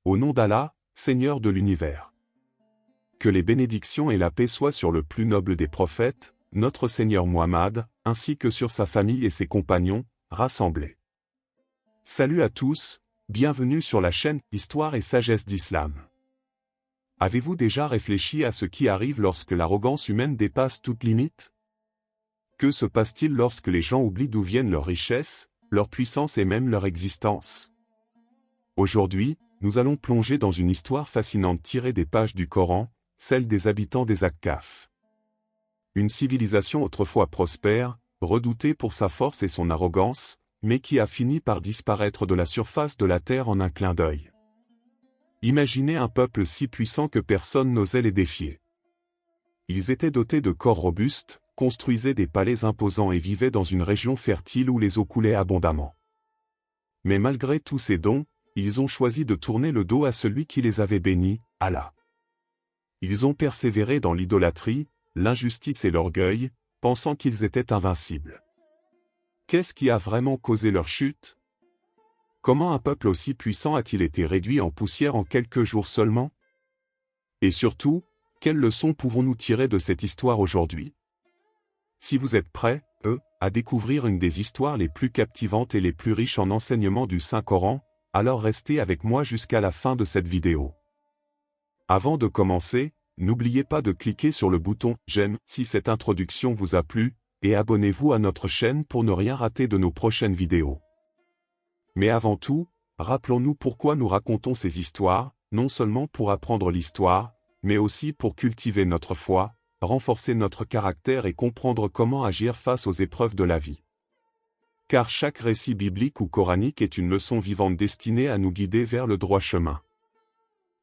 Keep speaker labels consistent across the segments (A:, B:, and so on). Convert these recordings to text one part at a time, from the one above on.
A: Au nom d'Allah, Seigneur de l'univers. Que les bénédictions et la paix soient sur le plus noble des prophètes, notre Seigneur Muhammad, ainsi que sur sa famille et ses compagnons, rassemblés. Salut à tous, bienvenue sur la chaîne Histoire et Sagesse d'Islam. Avez-vous déjà réfléchi à ce qui arrive lorsque l'arrogance humaine dépasse toute limite? Que se passe-t-il lorsque les gens oublient d'où viennent leurs richesses, leur puissance et même leur existence? Aujourd'hui, nous allons plonger dans une histoire fascinante tirée des pages du Coran, celle des habitants des Ahqaf. Une civilisation autrefois prospère, redoutée pour sa force et son arrogance, mais qui a fini par disparaître de la surface de la terre en un clin d'œil. Imaginez un peuple si puissant que personne n'osait les défier. Ils étaient dotés de corps robustes, construisaient des palais imposants et vivaient dans une région fertile où les eaux coulaient abondamment. Mais malgré tous ces dons, ils ont choisi de tourner le dos à celui qui les avait bénis, Allah. Ils ont persévéré dans l'idolâtrie, l'injustice et l'orgueil, pensant qu'ils étaient invincibles. Qu'est-ce qui a vraiment causé leur chute? Comment un peuple aussi puissant a-t-il été réduit en poussière en quelques jours seulement? Et surtout, quelles leçons pouvons-nous tirer de cette histoire aujourd'hui? Si vous êtes prêts, à découvrir une des histoires les plus captivantes et les plus riches en enseignements du Saint-Coran, alors restez avec moi jusqu'à la fin de cette vidéo. Avant de commencer, n'oubliez pas de cliquer sur le bouton « J'aime » si cette introduction vous a plu, et abonnez-vous à notre chaîne pour ne rien rater de nos prochaines vidéos. Mais avant tout, rappelons-nous pourquoi nous racontons ces histoires, non seulement pour apprendre l'histoire, mais aussi pour cultiver notre foi, renforcer notre caractère et comprendre comment agir face aux épreuves de la vie. Car chaque récit biblique ou coranique est une leçon vivante destinée à nous guider vers le droit chemin.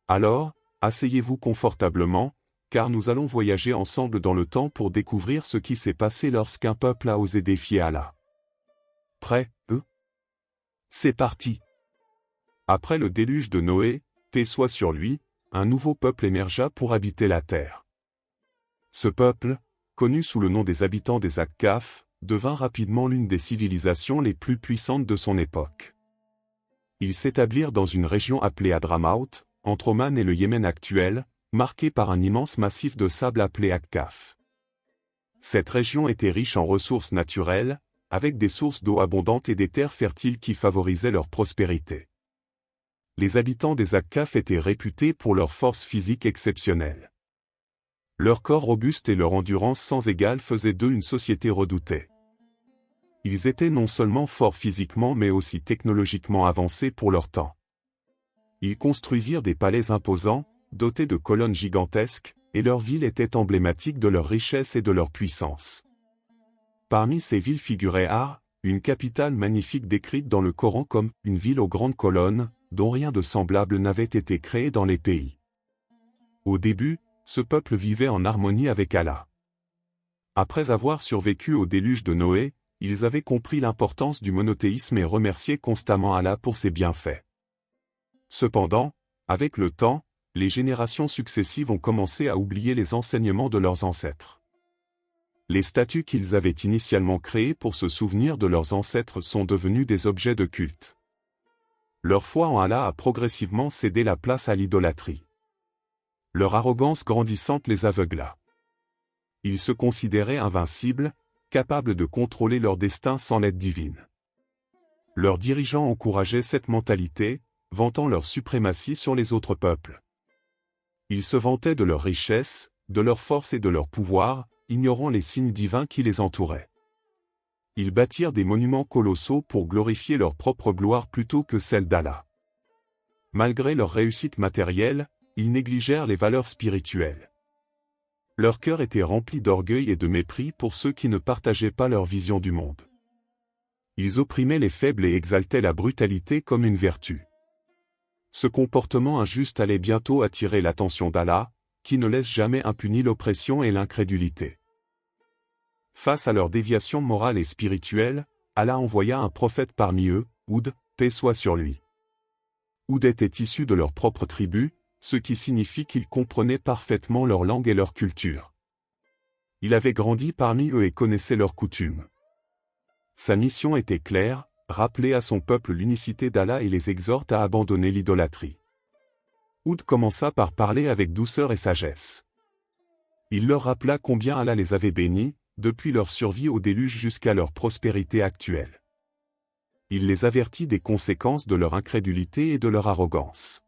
A: Alors, asseyez-vous confortablement, car nous allons voyager ensemble dans le temps pour découvrir ce qui s'est passé lorsqu'un peuple a osé défier Allah. Prêts, C'est parti! Après le déluge de Noé, paix soit sur lui, un nouveau peuple émergea pour habiter la terre. Ce peuple, connu sous le nom des habitants des Ahqaf, devint rapidement l'une des civilisations les plus puissantes de son époque. Ils s'établirent dans une région appelée Hadramaut, entre Oman et le Yémen actuel, marquée par un immense massif de sable appelé Ahqaf. Cette région était riche en ressources naturelles, avec des sources d'eau abondantes et des terres fertiles qui favorisaient leur prospérité. Les habitants des Ahqaf étaient réputés pour leur force physique exceptionnelle. Leur corps robuste et leur endurance sans égale faisaient d'eux une société redoutée. Ils étaient non seulement forts physiquement mais aussi technologiquement avancés pour leur temps. Ils construisirent des palais imposants, dotés de colonnes gigantesques, et leurs villes étaient emblématiques de leur richesse et de leur puissance. Parmi ces villes figurait Ar, une capitale magnifique décrite dans le Coran comme « une ville aux grandes colonnes », dont rien de semblable n'avait été créé dans les pays. Au début, ce peuple vivait en harmonie avec Allah. Après avoir survécu au déluge de Noé, ils avaient compris l'importance du monothéisme et remerciaient constamment Allah pour ses bienfaits. Cependant, avec le temps, les générations successives ont commencé à oublier les enseignements de leurs ancêtres. Les statues qu'ils avaient initialement créées pour se souvenir de leurs ancêtres sont devenus des objets de culte. Leur foi en Allah a progressivement cédé la place à l'idolâtrie. Leur arrogance grandissante les aveugla. Ils se considéraient invincibles, capables de contrôler leur destin sans l'aide divine. Leurs dirigeants encourageaient cette mentalité, vantant leur suprématie sur les autres peuples. Ils se vantaient de leur richesse, de leur force et de leur pouvoir, ignorant les signes divins qui les entouraient. Ils bâtirent des monuments colossaux pour glorifier leur propre gloire plutôt que celle d'Allah. Malgré leur réussite matérielle, ils négligèrent les valeurs spirituelles. Leur cœur était rempli d'orgueil et de mépris pour ceux qui ne partageaient pas leur vision du monde. Ils opprimaient les faibles et exaltaient la brutalité comme une vertu. Ce comportement injuste allait bientôt attirer l'attention d'Allah, qui ne laisse jamais impunie l'oppression et l'incrédulité. Face à leur déviation morale et spirituelle, Allah envoya un prophète parmi eux, Houd, paix soit sur lui. Houd était issu de leur propre tribu, ce qui signifie qu'il comprenait parfaitement leur langue et leur culture. Il avait grandi parmi eux et connaissait leurs coutumes. Sa mission était claire, rappeler à son peuple l'unicité d'Allah et les exhorte à abandonner l'idolâtrie. Oud commença par parler avec douceur et sagesse. Il leur rappela combien Allah les avait bénis, depuis leur survie au déluge jusqu'à leur prospérité actuelle. Il les avertit des conséquences de leur incrédulité et de leur arrogance.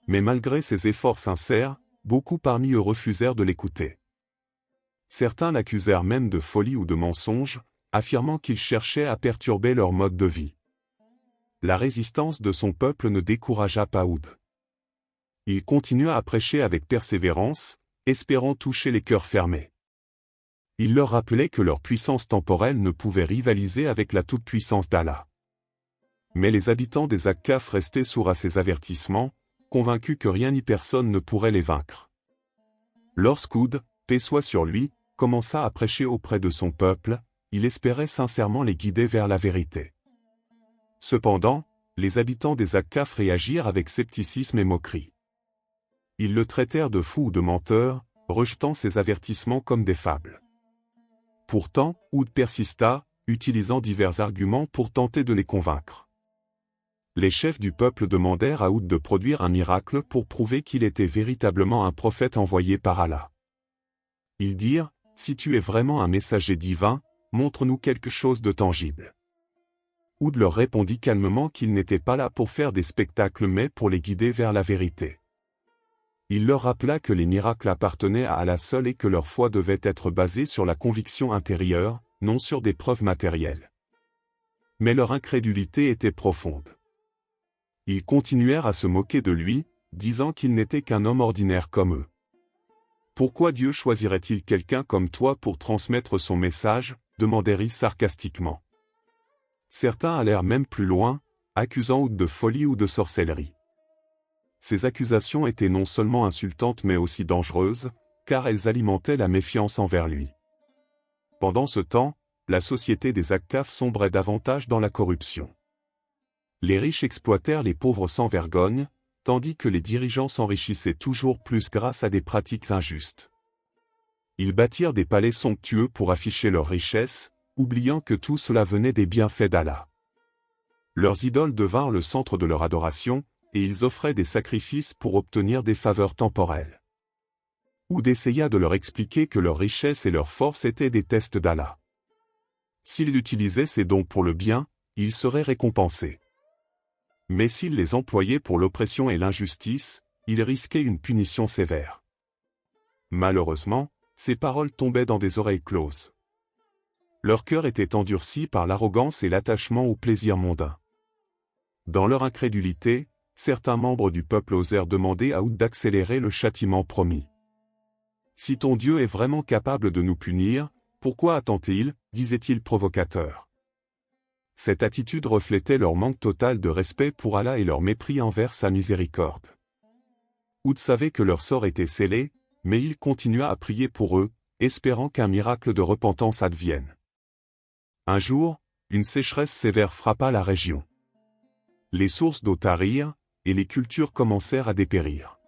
A: Mais malgré ses efforts sincères, beaucoup parmi eux refusèrent de l'écouter. Certains l'accusèrent même de folie ou de mensonge, affirmant qu'il cherchait à perturber leur mode de vie. La résistance de son peuple ne découragea pas Oud. Il continua à prêcher avec persévérance, espérant toucher les cœurs fermés. Il leur rappelait que leur puissance temporelle ne pouvait rivaliser avec la toute-puissance d'Allah. Mais les habitants des Ahqaf restaient sourds à ses avertissements, convaincus que rien ni personne ne pourrait les vaincre. Lorsqu'Oud, paix soit sur lui, commença à prêcher auprès de son peuple, il espérait sincèrement les guider vers la vérité. Cependant, les habitants des Ahqaf réagirent avec scepticisme et moquerie. Ils le traitèrent de fou ou de menteur, rejetant ses avertissements comme des fables. Pourtant, Oud persista, utilisant divers arguments pour tenter de les convaincre. Les chefs du peuple demandèrent à Oud de produire un miracle pour prouver qu'il était véritablement un prophète envoyé par Allah. Ils dirent, « Si tu es vraiment un messager divin, montre-nous quelque chose de tangible. » Oud leur répondit calmement qu'il n'était pas là pour faire des spectacles mais pour les guider vers la vérité. Il leur rappela que les miracles appartenaient à Allah seul et que leur foi devait être basée sur la conviction intérieure, non sur des preuves matérielles. Mais leur incrédulité était profonde. Ils continuèrent à se moquer de lui, disant qu'il n'était qu'un homme ordinaire comme eux. Pourquoi Dieu choisirait-il quelqu'un comme toi pour transmettre son message, demandèrent-ils sarcastiquement. Certains allèrent même plus loin, accusant Oud de folie ou de sorcellerie. Ces accusations étaient non seulement insultantes mais aussi dangereuses, car elles alimentaient la méfiance envers lui. Pendant ce temps, la société des Ahqaf sombrait davantage dans la corruption. Les riches exploitèrent les pauvres sans vergogne, tandis que les dirigeants s'enrichissaient toujours plus grâce à des pratiques injustes. Ils bâtirent des palais somptueux pour afficher leurs richesses, oubliant que tout cela venait des bienfaits d'Allah. Leurs idoles devinrent le centre de leur adoration, et ils offraient des sacrifices pour obtenir des faveurs temporelles. Oud essaya de leur expliquer que leur richesse et leur force étaient des tests d'Allah. S'ils utilisaient ces dons pour le bien, ils seraient récompensés. Mais s'ils les employaient pour l'oppression et l'injustice, ils risquaient une punition sévère. Malheureusement, ces paroles tombaient dans des oreilles closes. Leur cœur était endurci par l'arrogance et l'attachement au plaisir mondain. Dans leur incrédulité, certains membres du peuple osèrent demander à Oud d'accélérer le châtiment promis. « Si ton Dieu est vraiment capable de nous punir, pourquoi attend-il » disait-il provocateur. Cette attitude reflétait leur manque total de respect pour Allah et leur mépris envers sa miséricorde. Oud savait que leur sort était scellé, mais il continua à prier pour eux, espérant qu'un miracle de repentance advienne. Un jour, une sécheresse sévère frappa la région. Les sources d'eau tarirent, et les cultures commencèrent à dépérir.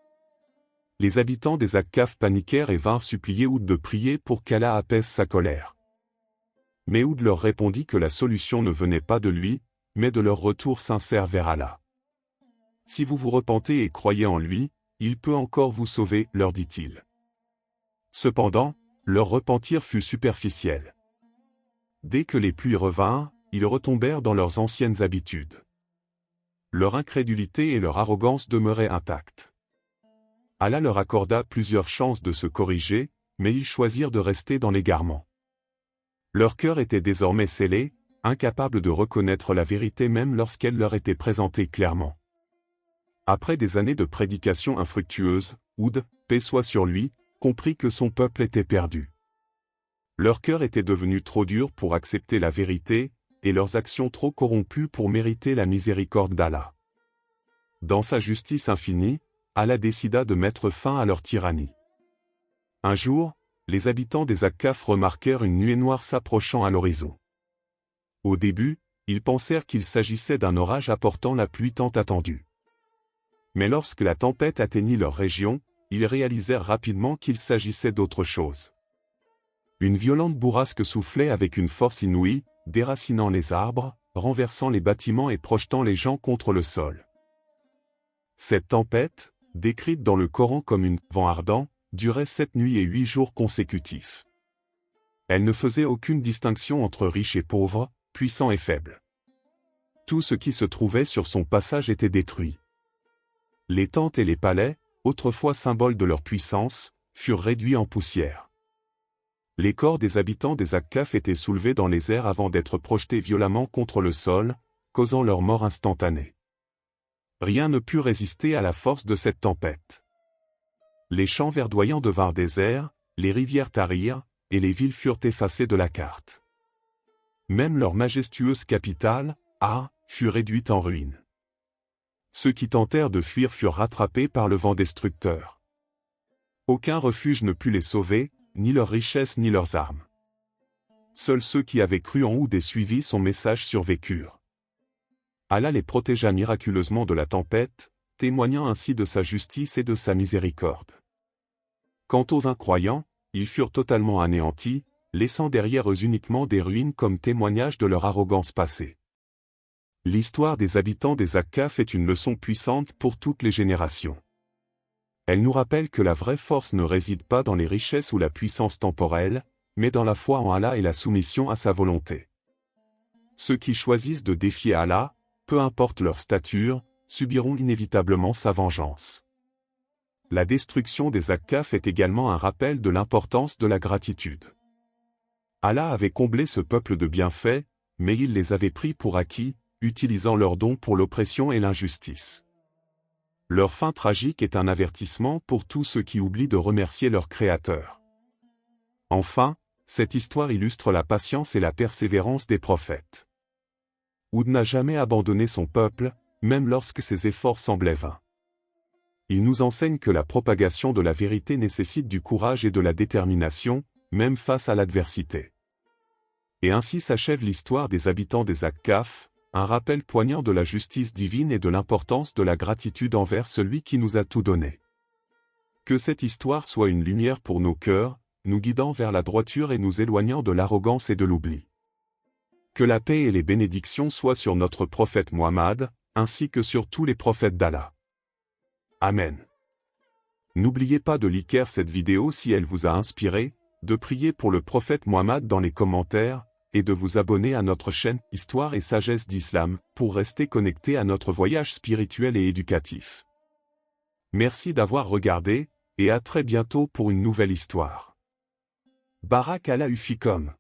A: Les habitants des Ahqaf paniquèrent et vinrent supplier Oud de prier pour qu'Allah apaise sa colère. Mais Oud leur répondit que la solution ne venait pas de lui, mais de leur retour sincère vers Allah. « Si vous vous repentez et croyez en lui, il peut encore vous sauver, leur dit-il. » Cependant, leur repentir fut superficiel. Dès que les pluies revinrent, ils retombèrent dans leurs anciennes habitudes. Leur incrédulité et leur arrogance demeuraient intactes. Allah leur accorda plusieurs chances de se corriger, mais ils choisirent de rester dans l'égarement. Leur cœur était désormais scellé, incapable de reconnaître la vérité même lorsqu'elle leur était présentée clairement. Après des années de prédication infructueuse, Oud, paix soit sur lui, comprit que son peuple était perdu. Leur cœur était devenu trop dur pour accepter la vérité, et leurs actions trop corrompues pour mériter la miséricorde d'Allah. Dans sa justice infinie, Allah décida de mettre fin à leur tyrannie. Un jour, les habitants des Ahqaf remarquèrent une nuée noire s'approchant à l'horizon. Au début, ils pensèrent qu'il s'agissait d'un orage apportant la pluie tant attendue. Mais lorsque la tempête atteignit leur région, ils réalisèrent rapidement qu'il s'agissait d'autre chose. Une violente bourrasque soufflait avec une force inouïe, déracinant les arbres, renversant les bâtiments et projetant les gens contre le sol. Cette tempête, décrite dans le Coran comme une « vent ardent », durait 7 nuits et 8 jours consécutifs. Elle ne faisait aucune distinction entre riches et pauvres, puissants et faibles. Tout ce qui se trouvait sur son passage était détruit. Les tentes et les palais, autrefois symboles de leur puissance, furent réduits en poussière. Les corps des habitants des Ahqaf étaient soulevés dans les airs avant d'être projetés violemment contre le sol, causant leur mort instantanée. Rien ne put résister à la force de cette tempête. Les champs verdoyants devinrent déserts, les rivières tarirent, et les villes furent effacées de la carte. Même leur majestueuse capitale, Ar, fut réduite en ruines. Ceux qui tentèrent de fuir furent rattrapés par le vent destructeur. Aucun refuge ne put les sauver, ni leurs richesses ni leurs armes. Seuls ceux qui avaient cru en Houd et suivi son message survécurent. Allah les protégea miraculeusement de la tempête, témoignant ainsi de sa justice et de sa miséricorde. Quant aux incroyants, ils furent totalement anéantis, laissant derrière eux uniquement des ruines comme témoignage de leur arrogance passée. L'histoire des habitants des Ahqaf est une leçon puissante pour toutes les générations. Elle nous rappelle que la vraie force ne réside pas dans les richesses ou la puissance temporelle, mais dans la foi en Allah et la soumission à sa volonté. Ceux qui choisissent de défier Allah, peu importe leur stature, subiront inévitablement sa vengeance. La destruction des Ahqaf est également un rappel de l'importance de la gratitude. Allah avait comblé ce peuple de bienfaits, mais il les avait pris pour acquis, utilisant leurs dons pour l'oppression et l'injustice. Leur fin tragique est un avertissement pour tous ceux qui oublient de remercier leur Créateur. Enfin, cette histoire illustre la patience et la persévérance des prophètes. Houd n'a jamais abandonné son peuple, même lorsque ses efforts semblaient vains. Il nous enseigne que la propagation de la vérité nécessite du courage et de la détermination, même face à l'adversité. Et ainsi s'achève l'histoire des habitants des Ahqaf, un rappel poignant de la justice divine et de l'importance de la gratitude envers celui qui nous a tout donné. Que cette histoire soit une lumière pour nos cœurs, nous guidant vers la droiture et nous éloignant de l'arrogance et de l'oubli. Que la paix et les bénédictions soient sur notre prophète Muhammad, ainsi que sur tous les prophètes d'Allah. Amen. N'oubliez pas de liker cette vidéo si elle vous a inspiré, de prier pour le prophète Muhammad dans les commentaires, et de vous abonner à notre chaîne Histoire et Sagesse d'Islam pour rester connecté à notre voyage spirituel et éducatif. Merci d'avoir regardé, et à très bientôt pour une nouvelle histoire. Barak Allah Ufikum.